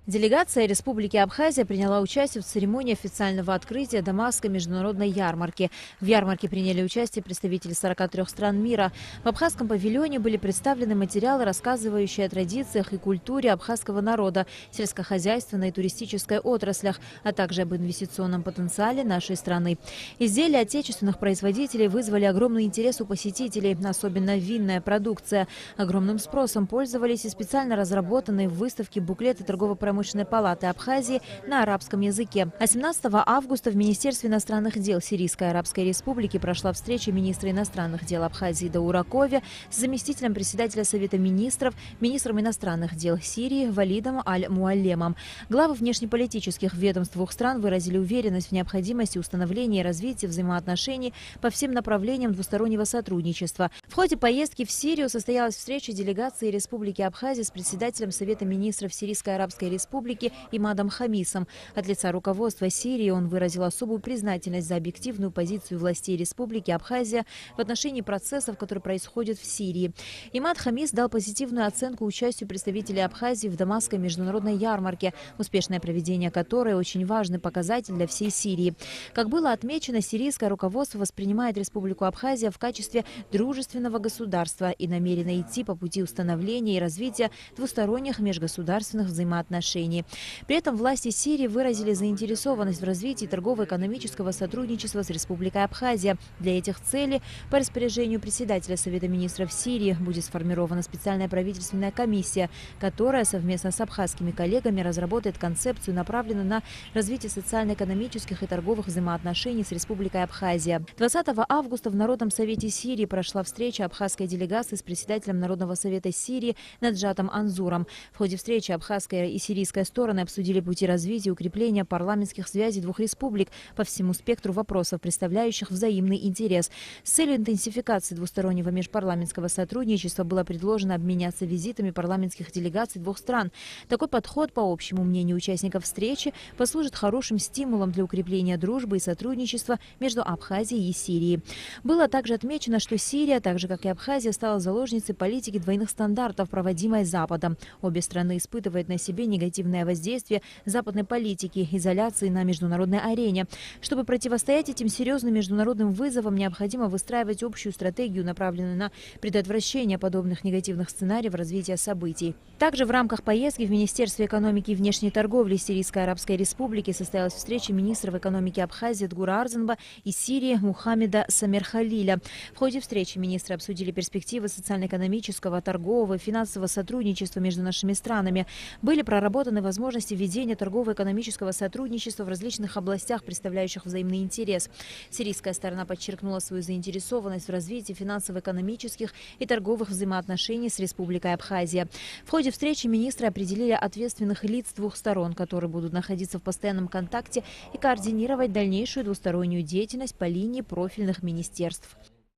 Делегация Республики Абхазия приняла участие в церемонии официального открытия Дамасской международной ярмарки. В ярмарке приняли участие представители 43 стран мира. В абхазском павильоне были представлены материалы, рассказывающие о традициях и культуре абхазского народа, сельскохозяйственной и туристической отраслях, а также об инвестиционном потенциале нашей страны. Изделия отечественных производителей вызвали огромный интерес у посетителей, особенно винная продукция. Огромным спросом пользовались и специально разработанные в выставке буклеты торгово-промышленной палаты Абхазии на арабском языке. А 17 августа в Министерстве иностранных дел Сирийской Арабской Республики прошла встреча министра иностранных дел Абхазии Дауракове с заместителем председателя Совета министров, министром иностранных дел Сирии Валидом Аль-Муаллемом. Главы внешнеполитических ведомств двух стран выразили уверенность в необходимости установления и развития взаимоотношений по всем направлениям двустороннего сотрудничества. В ходе поездки в Сирию состоялась встреча делегации Республики Абхазия с председателем Совета министров Сирийской Арабской Республики Имадом Хамисом. От лица руководства Сирии он выразил особую признательность за объективную позицию властей Республики Абхазия в отношении процессов, которые происходят в Сирии. Имад Хамис дал позитивную оценку участию представителей Абхазии в Дамасской международной ярмарке, успешное проведение которой очень важный показатель для всей Сирии. Как было отмечено, сирийское руководство воспринимает Республику Абхазия в качестве дружественного государства и намерено идти по пути установления и развития двусторонних межгосударственных взаимоотношений. При этом власти Сирии выразили заинтересованность в развитии торгово-экономического сотрудничества с Республикой Абхазия. Для этих целей по распоряжению председателя Совета министров Сирии будет сформирована специальная правительственная комиссия, которая совместно с абхазскими коллегами разработает концепцию, направленную на развитие социально-экономических и торговых взаимоотношений с Республикой Абхазия. 20 августа в Народном совете Сирии прошла встреча абхазской делегации с председателем Народного совета Сирии Наджатом Анзуром. В ходе встречи абхазская и сирийская стороны обсудили пути развития и укрепления парламентских связей двух республик по всему спектру вопросов, представляющих взаимный интерес. С целью интенсификации двустороннего межпарламентского сотрудничества было предложено обменяться визитами парламентских делегаций двух стран. Такой подход, по общему мнению участников встречи, послужит хорошим стимулом для укрепления дружбы и сотрудничества между Абхазией и Сирией. Было также отмечено, что Сирия, так же как и Абхазия, стала заложницей политики двойных стандартов, проводимой Западом. Обе страны испытывают на себе негативное воздействие западной политики, изоляции на международной арене. Чтобы противостоять этим серьезным международным вызовам, необходимо выстраивать общую стратегию, направленную на предотвращение подобных негативных сценариев развития событий. Также в рамках поездки в Министерстве экономики и внешней торговли Сирийской Арабской Республики состоялась встреча министров экономики Абхазии Дгура Арзанба и Сирии Мухаммеда Самерхалиля. В ходе встречи министры обсудили перспективы социально-экономического, торгового и финансового сотрудничества между нашими странами. Были проработаны возможности ведения торгово-экономического сотрудничества в различных областях, представляющих взаимный интерес. Сирийская сторона подчеркнула свою заинтересованность в развитии финансово-экономических и торговых взаимоотношений с Республикой Абхазия. В ходе встречи министры определили ответственных лиц двух сторон, которые будут находиться в постоянном контакте и координировать дальнейшую двустороннюю деятельность по линии профильных министерств.